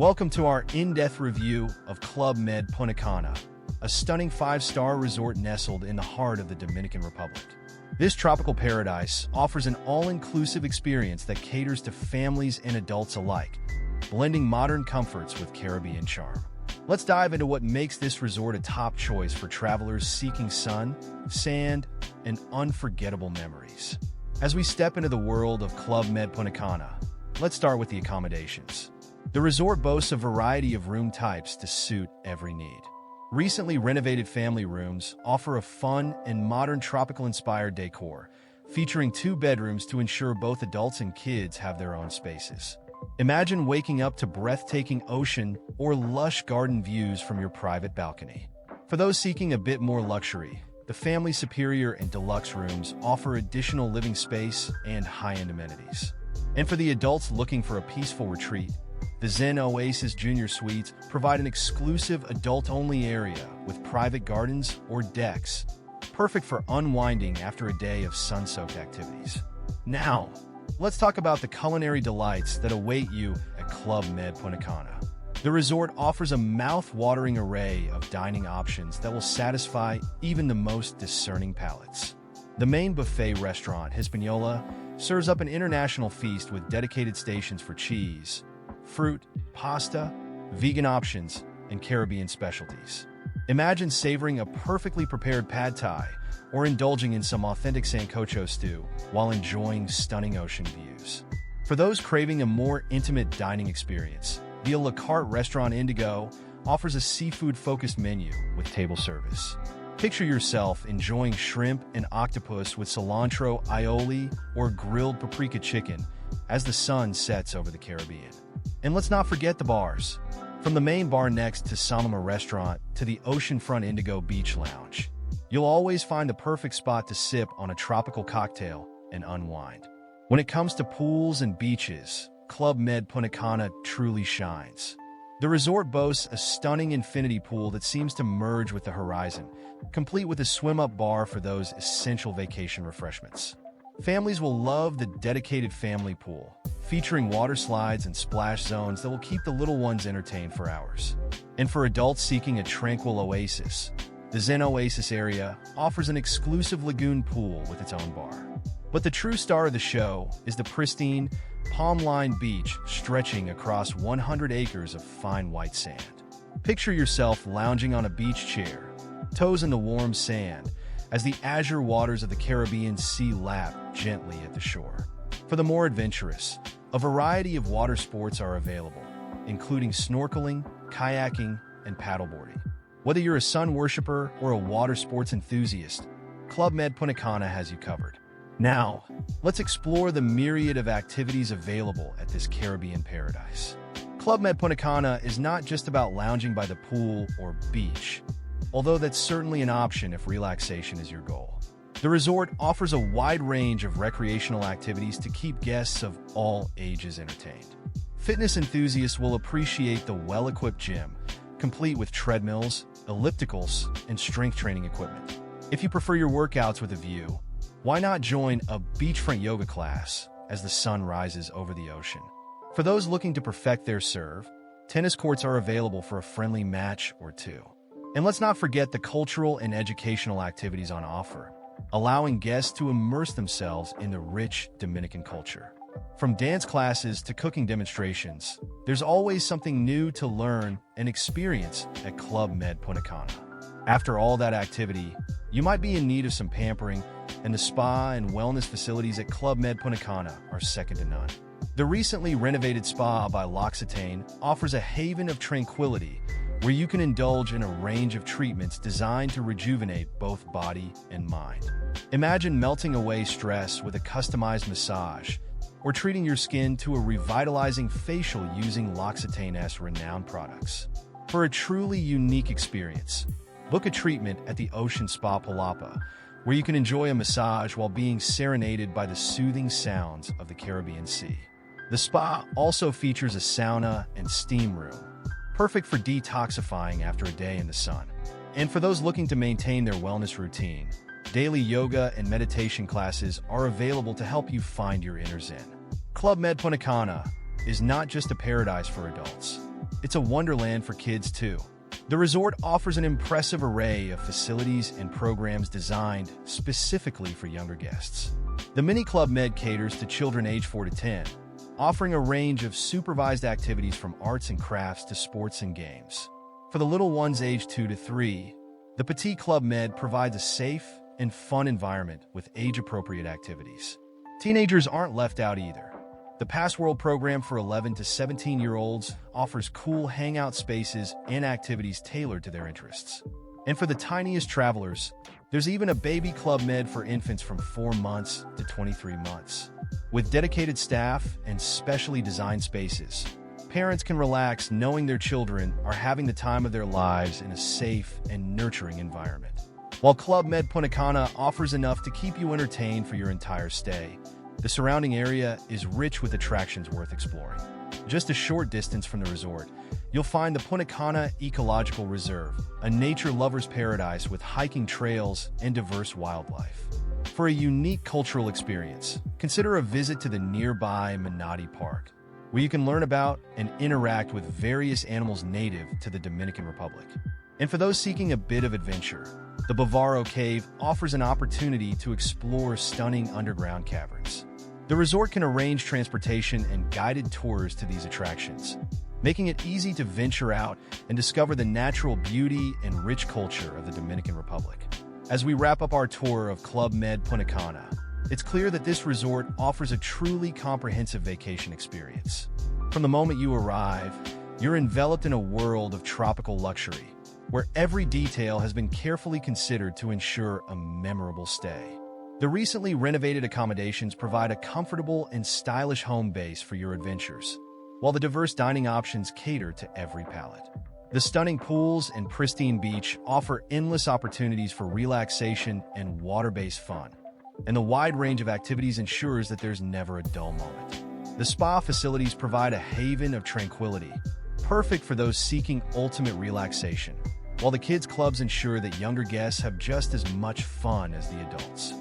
Welcome to our in-depth review of Club Med Punta Cana, a stunning five-star resort nestled in the heart of the Dominican Republic. This tropical paradise offers an all-inclusive experience that caters to families and adults alike, blending modern comforts with Caribbean charm. Let's dive into what makes this resort a top choice for travelers seeking sun, sand, and unforgettable memories. As we step into the world of Club Med Punta Cana, let's start with the accommodations. The resort boasts a variety of room types to suit every need. Recently renovated family rooms offer a fun and modern tropical-inspired decor, featuring 2 bedrooms to ensure both adults and kids have their own spaces. Imagine waking up to breathtaking ocean or lush garden views from your private balcony. For those seeking a bit more luxury, the Family Superior and Deluxe rooms offer additional living space and high-end amenities. And for the adults looking for a peaceful retreat, the Zen Oasis Junior Suites provide an exclusive adult-only area with private gardens or decks, perfect for unwinding after a day of sun-soaked activities. Now, let's talk about the culinary delights that await you at Club Med Punta Cana. The resort offers a mouth-watering array of dining options that will satisfy even the most discerning palates. The main buffet restaurant, Hispaniola, serves up an international feast with dedicated stations for cheese, fruit, pasta, vegan options, and Caribbean specialties. Imagine savoring a perfectly prepared pad thai or indulging in some authentic sancocho stew while enjoying stunning ocean views. For those craving a more intimate dining experience, the a la carte restaurant Indigo offers a seafood-focused menu with table service. Picture yourself enjoying shrimp and octopus with cilantro aioli or grilled paprika chicken as the sun sets over the Caribbean. And let's not forget the bars. From the main bar next to Samama Restaurant to the oceanfront Indigo Beach Lounge, you'll always find the perfect spot to sip on a tropical cocktail and unwind. When it comes to pools and beaches, Club Med Punta Cana truly shines. The resort boasts a stunning infinity pool that seems to merge with the horizon, complete with a swim-up bar for those essential vacation refreshments. Families will love the dedicated family pool, featuring water slides and splash zones that will keep the little ones entertained for hours. And for adults seeking a tranquil oasis, the Zen Oasis area offers an exclusive lagoon pool with its own bar. But the true star of the show is the pristine, palm-lined beach stretching across 100 acres of fine white sand. Picture yourself lounging on a beach chair, toes in the warm sand, as the azure waters of the Caribbean Sea lap gently at the shore. For the more adventurous, a variety of water sports are available, including snorkeling, kayaking, and paddleboarding. Whether you're a sun worshiper or a water sports enthusiast, Club Med Punta Cana has you covered. Now, let's explore the myriad of activities available at this Caribbean paradise. Club Med Punta Cana is not just about lounging by the pool or beach, although that's certainly an option if relaxation is your goal. The resort offers a wide range of recreational activities to keep guests of all ages entertained. Fitness enthusiasts will appreciate the well-equipped gym, complete with treadmills, ellipticals, and strength training equipment. If you prefer your workouts with a view, why not join a beachfront yoga class as the sun rises over the ocean? For those looking to perfect their serve, tennis courts are available for a friendly match or two. And let's not forget the cultural and educational activities on offer, allowing guests to immerse themselves in the rich Dominican culture. From dance classes to cooking demonstrations, there's always something new to learn and experience at Club Med Punta Cana. After all that activity, you might be in need of some pampering, and the spa and wellness facilities at Club Med Punta Cana are second to none. The recently renovated spa by L'Occitane offers a haven of tranquility where you can indulge in a range of treatments designed to rejuvenate both body and mind. Imagine melting away stress with a customized massage, or treating your skin to a revitalizing facial using L'Occitane's renowned products. For a truly unique experience, book a treatment at the Ocean Spa Palapa, where you can enjoy a massage while being serenaded by the soothing sounds of the Caribbean Sea. The spa also features a sauna and steam room, perfect for detoxifying after a day in the sun. And for those looking to maintain their wellness routine, daily yoga and meditation classes are available to help you find your inner zen. Club Med Punta Cana is not just a paradise for adults. It's a wonderland for kids too. The resort offers an impressive array of facilities and programs designed specifically for younger guests. The Mini Club Med caters to children age 4 to 10, offering a range of supervised activities from arts and crafts to sports and games. For the little ones aged 2 to 3, the Petit Club Med provides a safe and fun environment with age-appropriate activities. Teenagers aren't left out either. The Passworld program for 11 to 17-year-olds offers cool hangout spaces and activities tailored to their interests. And for the tiniest travelers, there's even a Baby Club Med for infants from 4 months to 23 months. With dedicated staff and specially designed spaces, parents can relax knowing their children are having the time of their lives in a safe and nurturing environment. While Club Med Punta Cana offers enough to keep you entertained for your entire stay, the surrounding area is rich with attractions worth exploring. Just a short distance from the resort, you'll find the Punta Cana Ecological Reserve, a nature lover's paradise with hiking trails and diverse wildlife. For a unique cultural experience, consider a visit to the nearby Manatee Park, where you can learn about and interact with various animals native to the Dominican Republic. And for those seeking a bit of adventure, the Bavaro Cave offers an opportunity to explore stunning underground caverns. The resort can arrange transportation and guided tours to these attractions, making it easy to venture out and discover the natural beauty and rich culture of the Dominican Republic. As we wrap up our tour of Club Med Punta Cana, it's clear that this resort offers a truly comprehensive vacation experience. From the moment you arrive, you're enveloped in a world of tropical luxury, where every detail has been carefully considered to ensure a memorable stay. The recently renovated accommodations provide a comfortable and stylish home base for your adventures, while the diverse dining options cater to every palate. The stunning pools and pristine beach offer endless opportunities for relaxation and water-based fun, and the wide range of activities ensures that there's never a dull moment. The spa facilities provide a haven of tranquility, perfect for those seeking ultimate relaxation, while the kids' clubs ensure that younger guests have just as much fun as the adults.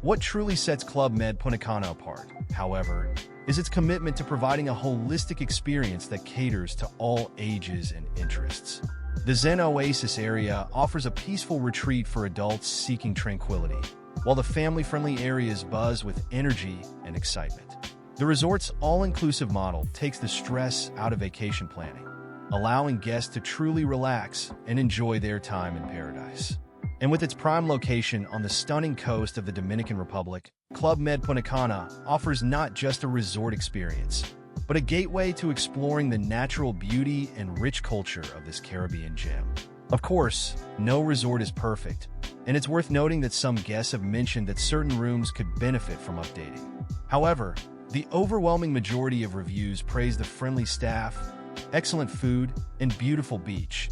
What truly sets Club Med Punta Cana apart, however, is its commitment to providing a holistic experience that caters to all ages and interests. The Zen Oasis area offers a peaceful retreat for adults seeking tranquility, while the family-friendly areas buzz with energy and excitement. The resort's all-inclusive model takes the stress out of vacation planning, allowing guests to truly relax and enjoy their time in paradise. And with its prime location on the stunning coast of the Dominican Republic, Club Med Punta Cana offers not just a resort experience, but a gateway to exploring the natural beauty and rich culture of this Caribbean gem. Of course, no resort is perfect, and it's worth noting that some guests have mentioned that certain rooms could benefit from updating. However, the overwhelming majority of reviews praise the friendly staff, excellent food, and beautiful beach,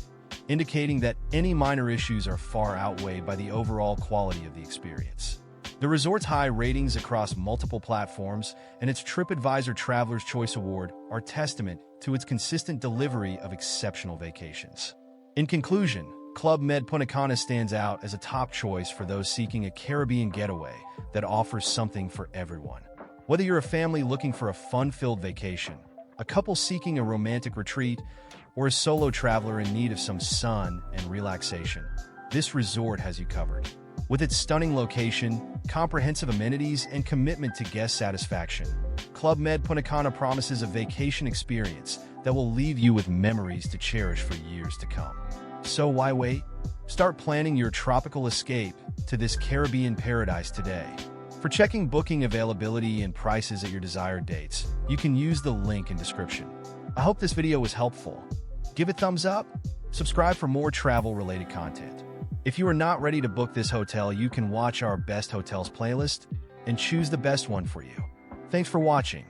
indicating that any minor issues are far outweighed by the overall quality of the experience. The resort's high ratings across multiple platforms and its TripAdvisor Traveler's Choice Award are testament to its consistent delivery of exceptional vacations. In conclusion, Club Med Punta Cana stands out as a top choice for those seeking a Caribbean getaway that offers something for everyone. Whether you're a family looking for a fun-filled vacation, a couple seeking a romantic retreat, or a solo traveler in need of some sun and relaxation, this resort has you covered. With its stunning location, comprehensive amenities, and commitment to guest satisfaction, Club Med Punta Cana promises a vacation experience that will leave you with memories to cherish for years to come. So why wait? Start planning your tropical escape to this Caribbean paradise today. For checking booking availability and prices at your desired dates, you can use the link in description. I hope this video was helpful. Give it a thumbs up, subscribe for more travel-related content. If you are not ready to book this hotel, you can watch our Best Hotels playlist and choose the best one for you. Thanks for watching.